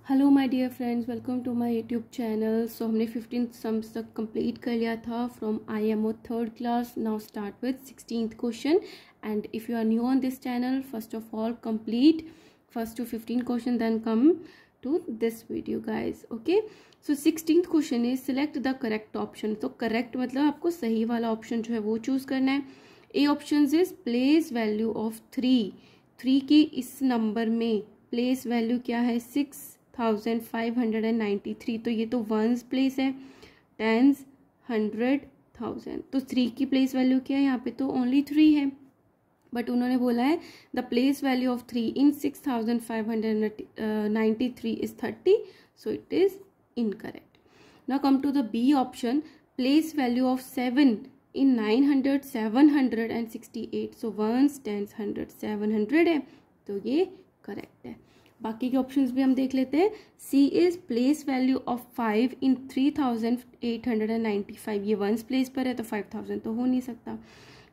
Hello my dear friends, welcome to my YouTube channel. So हमने 15 sums तक complete कर लिया था from IMO third class. Now start with 16th question. And if you are new on this channel, first of all complete first to 15 question, then come to this video guys. Okay, so 16th question is select the correct option. तो correct मतलब आपको सही वाला option जो है वो choose करना है। ए option is place value of 3 की इस नंबर में प्लेस वैल्यू क्या है 6593। तो ये तो वंस प्लेस है, टेंस, 100, 1000। तो 3 की प्लेस वैल्यू क्या है, यहाँ पे तो ओनली 3 है, बट उन्होंने बोला है the place value of 3 in 6593 is 30, so it is incorrect. Now come to the B option, place value of 7 in 900, 768। So ones, tens, 100, 700 है, तो ये करेक्ट है। बाकी के ऑप्शंस भी हम देख लेते हैं। सी इज प्लेस वैल्यू ऑफ 5 इन 3895। ये वंस प्लेस पर है तो 5000 तो हो नहीं सकता।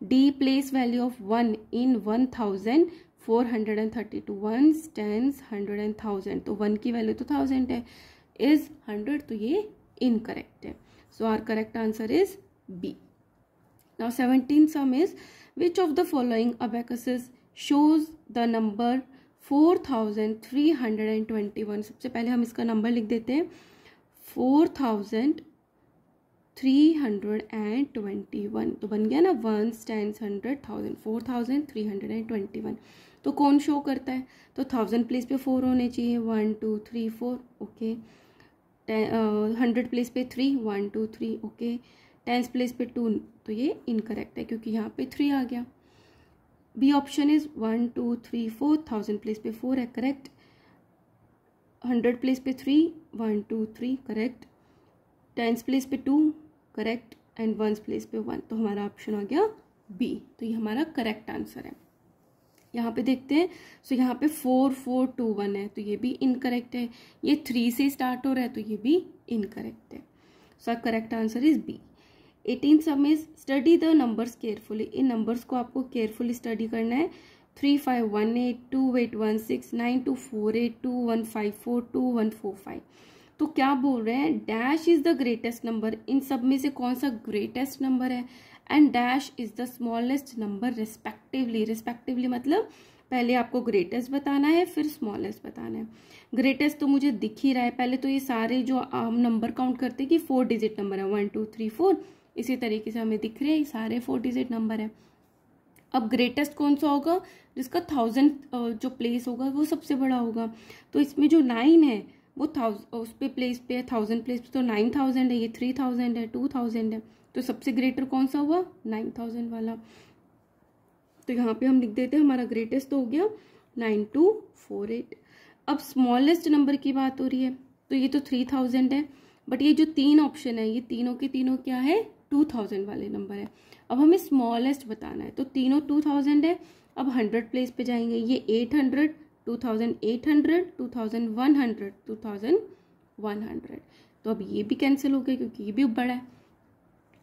D place value of 1 in 1432। Ones, tens, 100 and 1000। तो 1 की वैल्यू तो 1000 है, इज 100, तो ये इनकरेक्ट है। So our correct answer is B. Now 17th sum is which of the following abacuses shows the number 4321। सबसे पहले हम इसका नंबर लिख देते हैं 4321। तो बन गया ना वंस, टेंस, 100, 1000, 4321। तो कौन शो करता है, तो 1000 प्लेस पे 4 होने चाहिए, 1 2 3 4। ओके, 100 प्लेस पे 3, 1 2 3। ओके, टेंस प्लेस पे 2, तो ये इनकरेक्ट है क्योंकि यहाँ पे 3 आ गया। B option is 1 2 3 4। 1000 प्लेस पे 4 है, करेक्ट। 100 प्लेस पे 3, 1 2 3, करेक्ट। टेंस प्लेस पे 2, करेक्ट। एंड वंस प्लेस पे 1, तो हमारा ऑप्शन आ गया बी। तो ये हमारा करेक्ट आंसर है। यहाँ पे देखते हैं, सो यहाँ पे 4 4 2 1 है, तो ये भी इनकरेक्ट है। ये 3 से स्टार्ट हो रहा है, तो ये भी इनकरेक्ट है। So correct answer is B. 18th sum is study the numbers carefully. इन नंबर्स को आपको केयरफुली स्टडी करना है। 3518, 2816, 9248, 2154, 2145। तो क्या बोल रहे हैं, dash is the greatest number. इन सब में से कौन सा ग्रेटेस्ट नंबर है, and dash is the smallest number respectively. Respectively मतलब पहले आपको ग्रेटेस्ट बताना है, फिर स्मॉलेस्ट बताना है। ग्रेटेस्ट तो मुझे दिख ही रहा है, पहले तो ये सारे जो हम नंबर काउंट करते हैं कि 4 डिजिट नंबर है, 1 2 3 4, इसी तरीके से हमें दिख रहे हैं सारे 4 डिजिट नंबर है। अब ग्रेटेस्ट कौन सा होगा, जिसका 1000 जो प्लेस होगा वो सबसे बड़ा होगा। तो इसमें जो 9 है वो उस पे प्लेस पे है, 1000 प्लेस पे, तो 9000 है, ये 3000 है, 2000 है। तो सबसे ग्रेटर कौन सा हुआ, 9000 वाला। तो यहाँ पे हम लिख देते हैं हमारा ग्रेटेस्ट तो हो गया 9248। अब स्मॉलेस्ट नंबर की बात हो रही है, तो ये तो 3000 है, बट ये जो 3 ऑप्शन है, ये तीनों के तीनों क्या है, 2000 वाले नंबर है। अब हमें स्मॉलेस्ट बताना है, तो तीनों 2000 है। अब 100 प्लेस पे जाएंगे, ये 800, 2800, 2100, 2100। तो अब ये भी कैंसिल हो गया क्योंकि ये भी बड़ा है।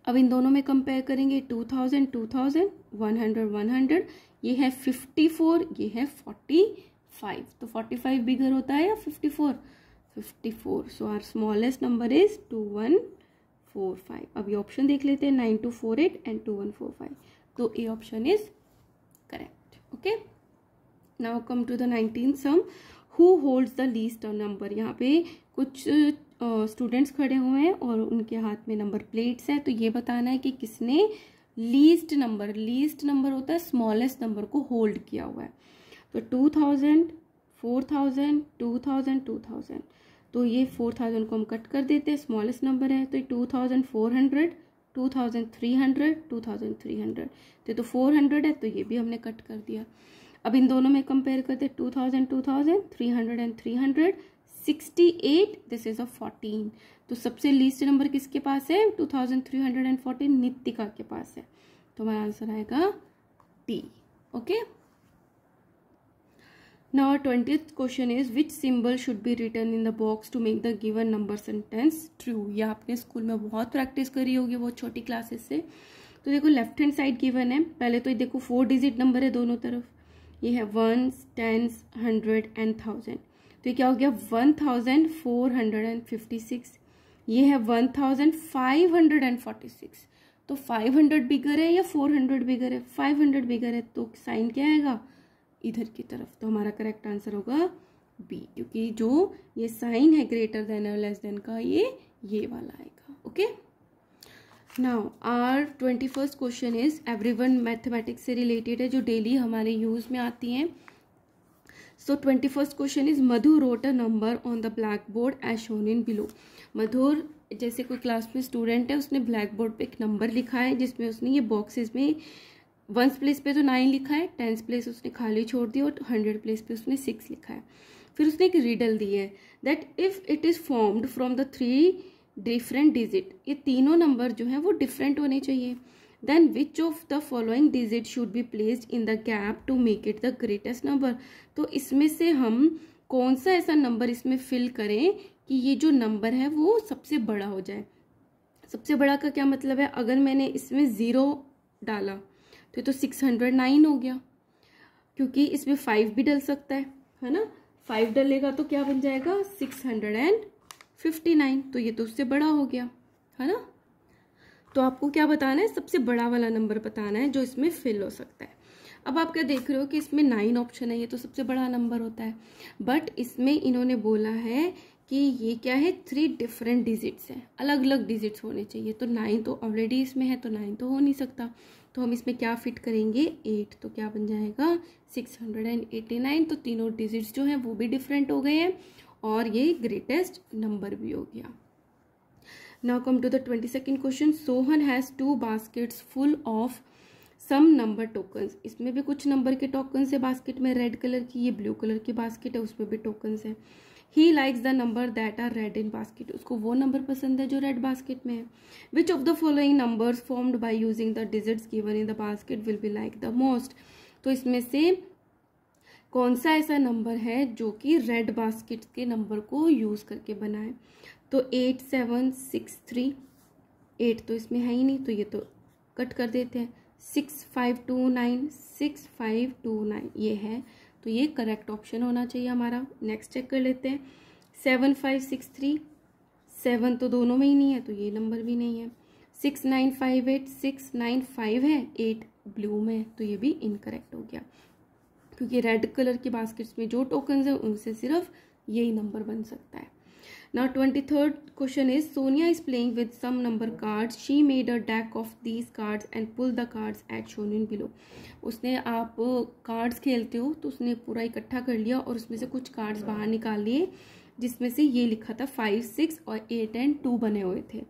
अब इन दोनों में कंपेयर करेंगे, 2000, 2000, 100, 100, ये है 54, ये है 45। तो 45 बिगर होता है या 54, 54। So our smallest number is 2145। अब ये ऑप्शन देख लेते हैं, 9248 एंड 2145। तो A option is correct. Okay, now come to the 19th sum, who holds the least number. यहाँ पे कुछ स्टूडेंट्स खड़े हुए हैं और उनके हाथ में नंबर प्लेट्स है। तो ये बताना है कि किसने लीस्ट नंबर होता है स्मॉलेस्ट नंबर को होल्ड किया हुआ है। तो 2000, 4000, 2000, 2000। तो ये 4000 को हम कट कर देते हैं, स्मॉलेस्ट नंबर है। तो ये 2400, 2300, 2300। तो 400 है, तो ये भी हमने कट कर दिया। अब इन दोनों में कंपेयर करते हैं, 2000, 2000, 300 एंड 300, 68, दिस इज अ 14। तो सबसे लीस्ट नंबर किसके पास है, 2314, नितिका के पास है। तो हमारा आंसर आएगा D. Okay, Now our 20th question is which symbol should be written in the box to make the given number sentence true। ये आपने स्कूल में बहुत प्रैक्टिस करी होगी वो छोटी क्लासेस से। तो देखो लेफ्ट हैंड साइड गिवन है, पहले तो ये देखो 4 डिजिट नंबर है दोनों तरफ, ये है वंस, टेंस, 100 एंड 1000। तो ये क्या हो गया 1456, ये है 1546। तो 500 बिगर है या 400 बिगर है? 500 बिगर है, तो साइन क्या आएगा इधर की तरफ। तो हमारा करेक्ट आंसर होगा बी, क्योंकि जो ये साइन है ग्रेटर देन और लेस देन का ये वाला आएगा। Okay, now our 21st question is everyone mathematics से रिलेटेड है, जो डेली हमारे यूज में आती हैं। So 21st question is Madhu wrote a number on the black board as shown in below. Madhur जैसे कोई क्लास में स्टूडेंट है, उसने ब्लैक बोर्ड पे एक नंबर लिखा है, जिसमें उसने ये बॉक्सेस में 1 प्लेस पे तो 9 लिखा है, 10 प्लेस उसने खाली छोड़ दी और 100 प्लेस पे उसने 6 लिखा है। फिर उसने एक रिडल दी है that if it is formed from the 3 different digit, ये तीनों नंबर जो है वो डिफरेंट होने चाहिए, then which of the following digit should be placed in the gap to make it the greatest number. तो इसमें से हम कौन सा ऐसा नंबर इसमें फिल करें कि ये जो नंबर है वो सबसे बड़ा हो जाए। सबसे बड़ा का क्या मतलब है, अगर मैंने इसमें 0 डाला तो ये तो 609 हो गया, क्योंकि इसमें 5 भी डल सकता है ना। 5 डलेगा तो क्या बन जाएगा 659, तो ये तो उससे बड़ा हो गया, है ना। तो आपको क्या बताना है, सबसे बड़ा वाला नंबर बताना है जो इसमें फिल हो सकता है। अब आप क्या देख रहे हो कि इसमें 9 ऑप्शन है, ये तो सबसे बड़ा नंबर होता है, बट इसमें इन्होंने बोला है कि ये क्या है 3 डिफरेंट डिजिट्स हैं, अलग अलग डिजिट्स होने चाहिए। तो 9 तो ऑलरेडी इसमें है, तो 9 तो हो नहीं सकता, तो हम इसमें क्या फिट करेंगे 8, तो क्या बन जाएगा 689। तो तीनों डिजिट्स जो हैं वो भी डिफरेंट हो गए हैं और ये ग्रेटेस्ट नंबर भी हो गया। Now come to the 22nd question. Sohan has 2 baskets full of some number tokens. इसमें भी कुछ नंबर के टोकन्स है बास्केट में, रेड कलर की, ये ब्लू कलर की बास्केट है, उसमें भी टोकन्स है। He likes the number that are red in basket. उसको वो नंबर पसंद है जो रेड बास्केट में है। Which of the following numbers formed by using the digits given in the basket will be like the most? तो इसमें से कौन सा ऐसा नंबर है जो कि रेड बास्केट के नंबर को यूज करके बना है। तो 8763, 8 तो इसमें है ही नहीं, तो ये तो कट कर देते हैं। 6529, 6529 ये है, तो ये करेक्ट ऑप्शन होना चाहिए हमारा। नेक्स्ट चेक कर लेते हैं। 7563, 7 तो दोनों में ही नहीं है, तो ये नंबर भी नहीं है। 6958, 695 है, 8 ब्लू में, तो ये भी इनकरेक्ट हो गया, क्योंकि रेड कलर की बास्केट्स में जो टोकन्स हैं उनसे सिर्फ यही नंबर बन सकता है। Now 23rd question is Sonia is playing with some number cards. She made a deck of these cards and pulled the cards as shown in below. उसने, आप कार्ड्स खेलते हो तो उसने पूरा इकट्ठा कर लिया और उसमें से कुछ कार्ड्स बाहर निकाल लिए, जिसमें से ये लिखा था 5, 6 और 8 and 2 बने हुए थे।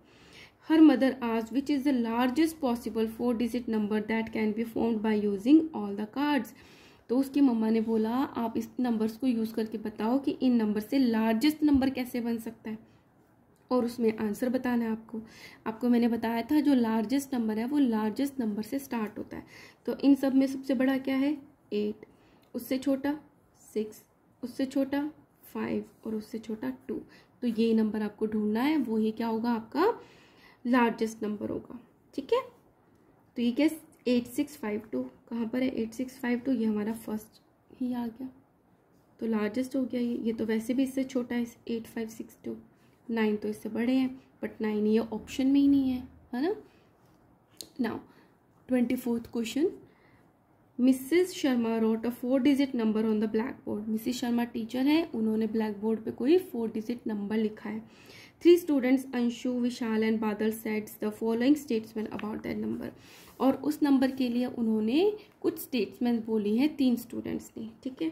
Her mother asked which is the largest possible 4-digit number that can be formed by using all the cards. तो उसकी मम्मा ने बोला आप इस नंबर्स को यूज़ करके बताओ कि इन नंबर से लार्जेस्ट नंबर कैसे बन सकता है, और उसमें आंसर बताना है आपको मैंने बताया था जो लार्जेस्ट नंबर है वो लार्जेस्ट नंबर से स्टार्ट होता है। तो इन सब में सबसे बड़ा क्या है 8, उससे छोटा 6, उससे छोटा 5 और उससे छोटा 2। तो ये नंबर आपको ढूंढना है, वो ये क्या होगा आपका लार्जेस्ट नंबर होगा। ठीक है, तो ये क्या 8652 कहाँ पर है 8652, ये हमारा फर्स्ट ही आ गया, तो लार्जेस्ट हो गया ये तो वैसे भी इससे छोटा है 8562। 9 तो इससे बड़े हैं, बट 9 ये ऑप्शन में ही नहीं है ना। Now 24th question, Mrs Sharma wrote a 4-digit number on the black board. Mrs Sharma teacher है, उन्होंने ब्लैक बोर्ड पे कोई 4-digit नंबर लिखा है। 3 स्टूडेंट्स अंशु, विशाल एंड बादल sets the following statement about that number. और उस नंबर के लिए उन्होंने कुछ स्टेटमेंट बोली है 3 स्टूडेंट्स ने। ठीक है,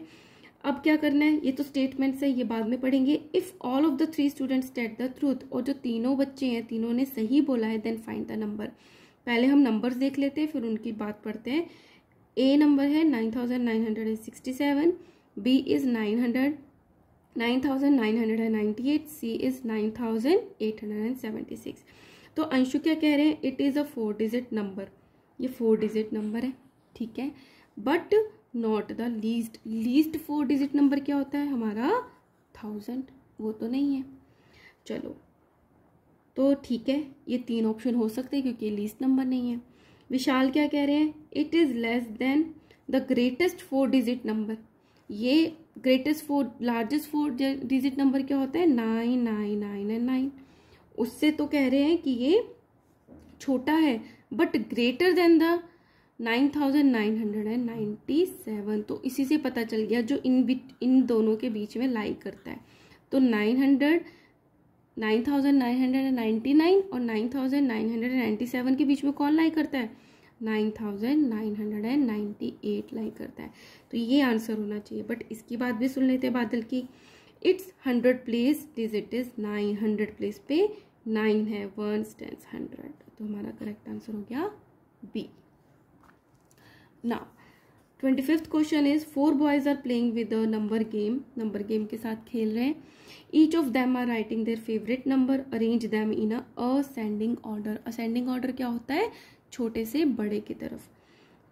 अब क्या करना है, ये तो स्टेटमेंट्स है, ये बाद में पढ़ेंगे। If all of the 3 students state the truth, और जो तीनों बच्चे हैं तीनों ने सही बोला है, देन फाइंड द नंबर। पहले हम नंबर्स देख लेते हैं फिर उनकी बात पढ़ते हैं। ए नंबर है 9967, बी इज़ 9998, सी इज़ 9876। तो अंशु क्या कह रहे हैं, it is a 4-digit number, ये 4-digit नंबर है। ठीक है, but not the least 4-digit number क्या होता है हमारा 1000, वो तो नहीं है। चलो तो ठीक है, ये 3 ऑप्शन हो सकते हैं क्योंकि ये लीस्ट नंबर नहीं है। विशाल क्या कह रहे हैं, it is less than the greatest 4-digit number. ये greatest four largest 4 digit number क्या होता है 9 9 9 एंड 9। उससे तो कह रहे हैं कि ये छोटा है बट ग्रेटर देन द 9997। तो इसी से पता चल गया जो इन दोनों के बीच में लाई करता है। तो 9999 और 9997 के बीच में कौन लाई करता है 9998 लाई करता है। तो ये आंसर होना चाहिए। बट इसकी बात भी सुन लेते हैं बादल की। It's 100 place digit is 900 place पे 9 है, 1 10 100। तो हमारा करेक्ट आंसर हो गया B. Now 25th question is 4 boys are playing with a number game के साथ खेल रहे हैं। Each of them are writing their favourite number, arrange them in ascending order. Ascending order क्या होता है छोटे से बड़े की तरफ।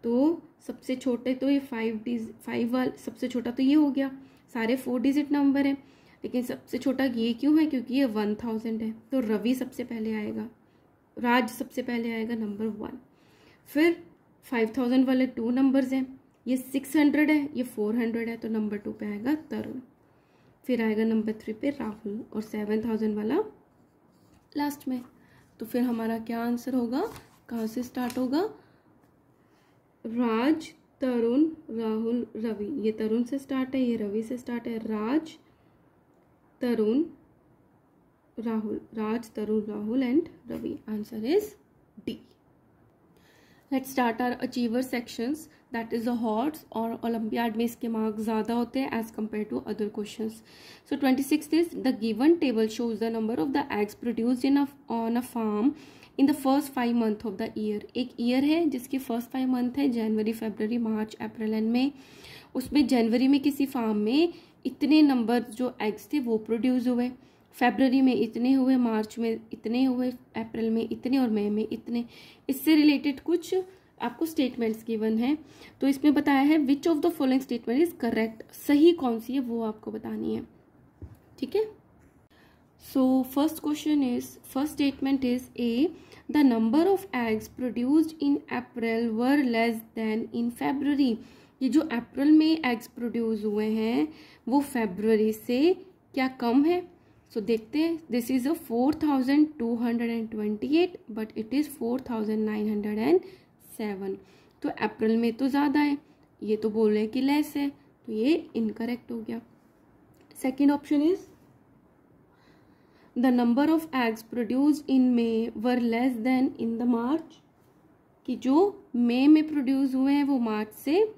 तो सबसे छोटे तो ये 5 वाला सबसे छोटा तो ये हो गया, सारे 4 डिजिट नंबर है, लेकिन सबसे छोटा ये क्यों है क्योंकि ये 1000 है। तो रवि सबसे पहले आएगा, राज सबसे पहले आएगा नंबर 1। फिर 5000 वाले 2 नंबर्स हैं, ये 600 है, ये 400 है, तो नंबर 2 पे आएगा तरुण। फिर आएगा नंबर 3 पे राहुल और 7000 वाला लास्ट में। तो फिर हमारा क्या आंसर होगा, कहाँ से स्टार्ट होगा, राज तरुण राहुल रवि। ये तरुण से स्टार्ट है, ये रवि से स्टार्ट है, Raj Tarun Rahul, Raj Tarun Rahul and Ravi. Answer is D. Let's start our achiever sections, that is the HOTS. और ओलंपियाड में इसके मार्क्स ज़्यादा होते हैं as compare to other questions. So 26 is the given table shows the number of the eggs produced on a farm in the first 5 month of the year. एक year है जिसके first 5 month है जनवरी, फरवरी, मार्च, अप्रैल and मई। उसमें जनवरी में किसी farm में इतने number जो एग्स थे वो प्रोड्यूस हुए, फरवरी में इतने हुए, मार्च में इतने हुए, अप्रैल में इतने और मई में इतने। इससे रिलेटेड कुछ आपको स्टेटमेंट्स गिवन है। तो इसमें बताया है विच of the following statement is correct, सही कौन सी है वो आपको बतानी है। ठीक है। So first statement is A, the number of eggs produced in April were less than in February. ये जो अप्रैल में एग्स प्रोड्यूस हुए हैं वो फरवरी से क्या कम है। सो देखते हैं, this is a 4228 but it is 4907। तो अप्रैल में तो ज़्यादा है, ये तो बोल रहे हैं कि लेस है, तो ये इनकरेक्ट हो गया। Second option is the number of eggs produced in May were less than in the March, कि जो मई में प्रोड्यूस हुए हैं वो मार्च से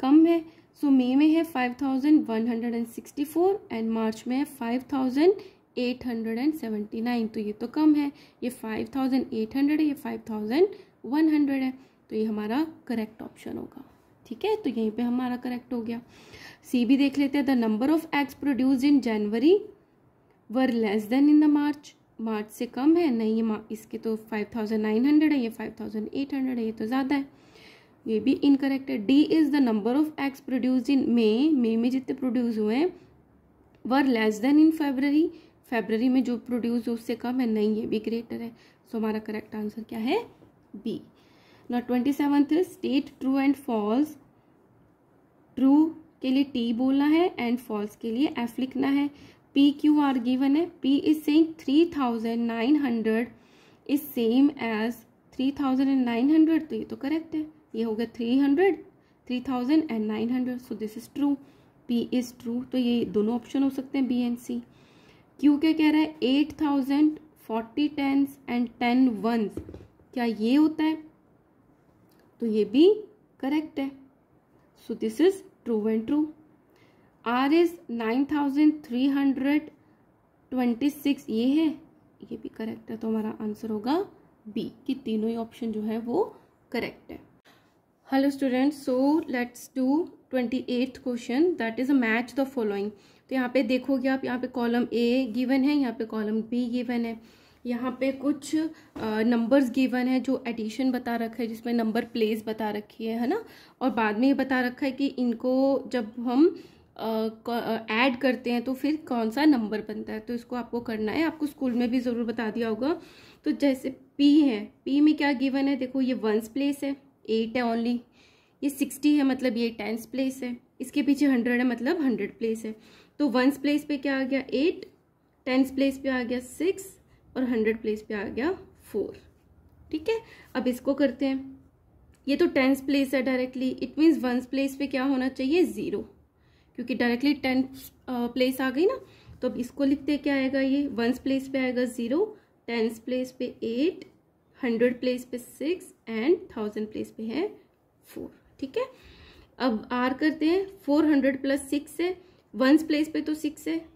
कम है। सो मई में है 5164 एंड मार्च में है 5879, तो ये तो कम है, ये 5800 है, ये 5100 है, तो ये हमारा करेक्ट ऑप्शन होगा। ठीक है, तो यहीं पे हमारा करेक्ट हो गया। सी भी देख लेते हैं, the number of eggs produced in January were less than in the March, March से कम है, नहीं ये इसके तो 5900 है, ये 5800 है, ये तो ज़्यादा है, ये भी इनकरेक्ट है। D is the number of eggs produced in मई में जितने प्रोड्यूस हुए हैं वर लेस देन इन फरवरी, फरवरी में जो प्रोड्यूस हो उससे कम है, नहीं ये भी ग्रेटर है। सो हमारा करेक्ट आंसर क्या है, बी। ना 27th है state true and false. True के लिए टी बोलना है एंड फॉल्स के लिए एफ लिखना है। पी क्यू आर गिवन है, P is saying 3900 is same as 3900, तो ये तो करेक्ट है, ये हो गया 3900, सो this is true, P is true. तो ये दोनों ऑप्शन हो सकते हैं बी एंड सी। क्यू क्या कह रहा है 8000 40 10s एंड 10 1s, क्या ये होता है, तो ये भी करेक्ट है, so this is true and true. R is 9326, ये है, ये भी करेक्ट है, तो हमारा आंसर होगा बी, कि तीनों ही ऑप्शन जो है वो करेक्ट है। Hello students, so let's do 28th question, that is a match the following. तो यहाँ पे देखोगे आप, यहाँ पे कॉलम ए गिवन है, यहाँ पे कॉलम बी गिवन है, यहाँ पे कुछ नंबर्स गिवन है जो एडिशन बता रखा है, जिसमें नंबर प्लेस बता रखी है ना, और बाद में ये बता रखा है कि इनको जब हम ऐड करते हैं तो फिर कौन सा नंबर बनता है। तो इसको आपको करना है, आपको स्कूल में भी ज़रूर बता दिया होगा। तो जैसे पी है, पी में क्या गिवन है, देखो ये 1s प्लेस है, 8 है ओनली, ये 60 है मतलब ये 10s प्लेस है, इसके पीछे 100 है मतलब 100 प्लेस है। तो वंस प्लेस पे क्या आ गया 8, टेंस प्लेस पे आ गया 6 और 100 प्लेस पे आ गया 4। ठीक है, अब इसको करते हैं। ये तो टेंस प्लेस है directly, it means ones place पे क्या होना चाहिए 0, क्योंकि डायरेक्टली टेंस प्लेस आ गई ना। तो अब इसको लिखते क्या आएगा, ये वंस प्लेस पे आएगा 0, टेंस प्लेस पे 8, 100 प्लेस पे 6 एंड 1000 प्लेस पे है 4। ठीक है, अब आर करते हैं। 400 प्लस 6 है, वंस प्लेस पे तो 6 है।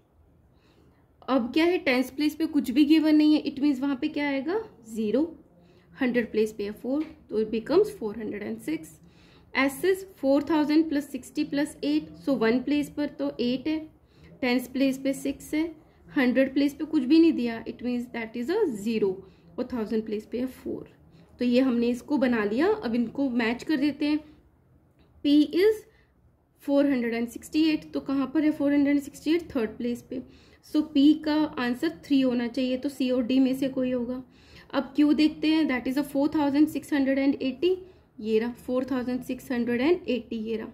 अब क्या है, टेंस प्लेस पे कुछ भी गिवन नहीं है, इट मीन्स वहां पे क्या आएगा 0, 100 प्लेस पे है 4, तो it becomes 406। S is 4000 plus 60 plus 8, so one place पर तो 8 है, टेंस प्लेस पे 6 है, 100 प्लेस पे कुछ भी नहीं दिया, it means that is a 0, और 1000 प्लेस पे है 4। तो ये हमने इसको बना लिया। अब इनको मैच कर देते हैं। P इज 468, तो कहाँ पर है 468, थर्ड प्लेस पे। सो P का आंसर 3 होना चाहिए, तो C और D में से कोई होगा। अब Q देखते हैं, दैट इज अ 4680, ये रहा 4680 ये रहा,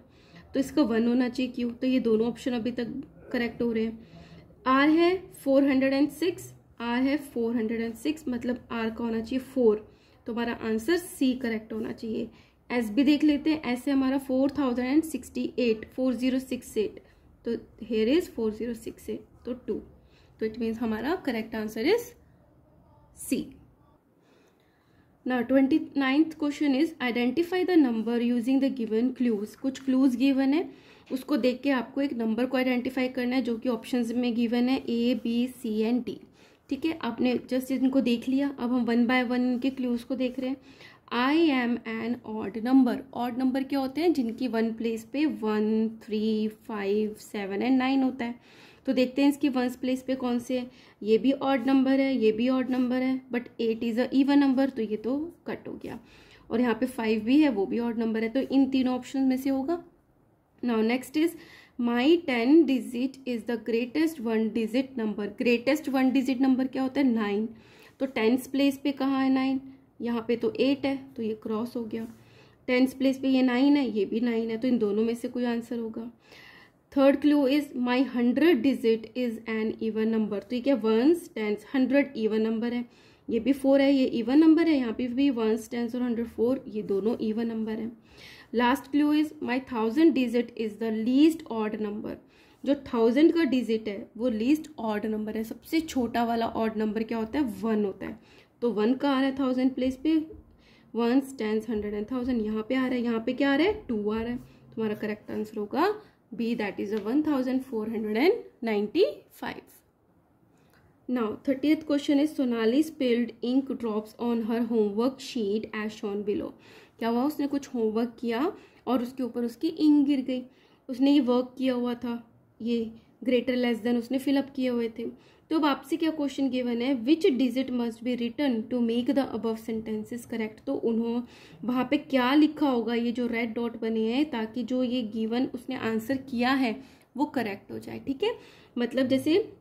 तो इसका 1 होना चाहिए Q। तो ये दोनों ऑप्शन अभी तक करेक्ट हो रहे हैं। R है 406, R है 406, मतलब R का होना चाहिए 4, तो हमारा आंसर C करेक्ट होना चाहिए। एस भी देख लेते हैं, ऐसे हमारा 4068, 4068, तो हेयर इज 4068, तो 2, तो इट मीन्स हमारा correct answer is C. Now 29th question is identify the number using the given clues. कुछ क्लूज गिवन है, उसको देख के आपको एक नंबर को आइडेंटिफाई करना है जो कि ऑप्शंस में गिवन है A, B, C and D। ठीक है, आपने जस्ट इनको देख लिया। अब हम 1 बाय 1 इनके क्लूज को देख रहे हैं। I am an odd number. Odd number क्या होते हैं, जिनकी 1 प्लेस पे 1, 3, 5, 7 एंड 9 होता है। तो देखते हैं इसकी 1 प्लेस पे कौन से है। ये भी ऑड नंबर है, ये भी ऑड नंबर है, but 8 is a even number, तो ये तो कट हो गया। और यहाँ पे 5 भी है, वो भी ऑड नंबर है, तो इन तीनों ऑप्शन में से होगा। Now next is my 10 digit is the greatest 1 digit number. Greatest 1 digit number क्या होता है 9, तो 10th प्लेस पे कहाँ है 9, यहाँ पे तो 8 है, तो ये क्रॉस हो गया। 10th प्लेस पे ये 9 है, ये भी 9 है, तो इन दोनों में से कोई आंसर होगा। Third clue is my 100 digit is an even number. तो ये क्या 1s, 10s, 100 इवन नंबर है, ये भी 4 है, ये इवन नंबर है, यहाँ पे भी 1s, 10s और 100 4, ये दोनों इवन नंबर है। Last clue is my 1000 digit is the least odd number. जो 1000 का डिजिट है वो लीस्ट ऑड नंबर है, सबसे छोटा वाला ऑड नंबर क्या होता है 1 होता है। तो 1 का आ रहा है 1000 प्लेस पे, 1s, 10s, 100 एंड 1000, यहाँ पे आ रहा है, यहाँ पे क्या आ रहा है 2 आ रहा है, तुम्हारा करेक्ट आंसर होगा B, that is 1495। Now 30th question is Sonali spilled ink drops on her homework sheet as shown below. क्या हुआ, उसने कुछ होमवर्क किया और उसके ऊपर उसकी इंक गिर गई। उसने ये वर्क किया हुआ था, ये ग्रेटर लेस देन उसने फिलअप किए हुए थे। तो अब आपसे क्या क्वेश्चन गिवन है, which digit must be written to make the above sentences correct. तो उन्होंने वहाँ पे क्या लिखा होगा, ये जो रेड डॉट बने हैं, ताकि जो ये गिवन उसने आंसर किया है वो करेक्ट हो जाए। ठीक है, मतलब जैसे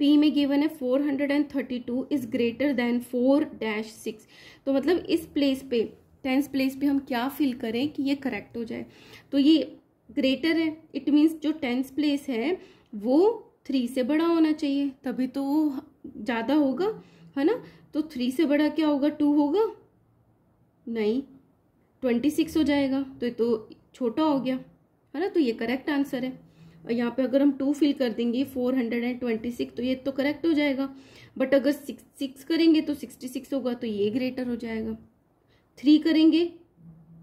P में गिवन है 432 इज ग्रेटर देन 4-6, तो मतलब इस प्लेस पे 10th प्लेस पे हम क्या फिल करें कि ये करेक्ट हो जाए। तो ये ग्रेटर है, इट मीन्स जो 10th प्लेस है वो 3 से बड़ा होना चाहिए, तभी तो वो ज़्यादा होगा, है ना। तो 3 से बड़ा क्या होगा, 2 होगा, नहीं 26 हो जाएगा, तो ये तो छोटा हो गया, है ना। तो ये करेक्ट आंसर है। और यहाँ पे अगर हम 2 फिल कर देंगे 426, तो ये तो करेक्ट हो जाएगा। बट अगर 6 करेंगे तो 66 होगा, तो ये ग्रेटर हो जाएगा। 3 करेंगे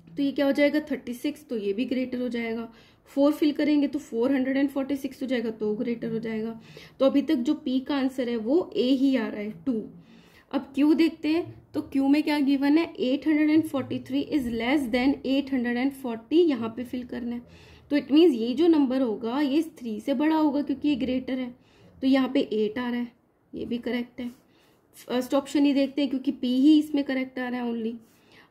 तो ये क्या हो जाएगा 36, तो ये भी ग्रेटर हो जाएगा। 4 फिल करेंगे तो 446 हो जाएगा, तो ग्रेटर हो जाएगा। तो अभी तक जो P का आंसर है वो A ही आ रहा है 2। अब Q देखते हैं, तो Q में क्या गिवन है 843 इज लेस देन 840, यहाँ पे फिल करना है। तो इट मीन्स ये जो नंबर होगा ये 3 से बड़ा होगा, क्योंकि ये ग्रेटर है, तो यहाँ पे 8 आ रहा है, ये भी करेक्ट है। फर्स्ट ऑप्शन ही देखते हैं, क्योंकि P ही इसमें करेक्ट आ रहा है only.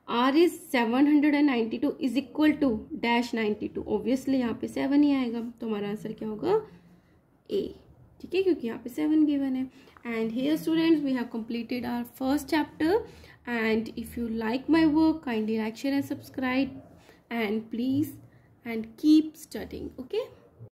R is 792 is equal to -92, obviously यहाँ पे 7 ही आएगा, तो हमारा आंसर क्या होगा A। ठीक है, क्योंकि यहाँ पे 7 गिवन है। And here students we have completed our first chapter, and if you like my work kindly like, share and subscribe, and please and keep studying. Okay.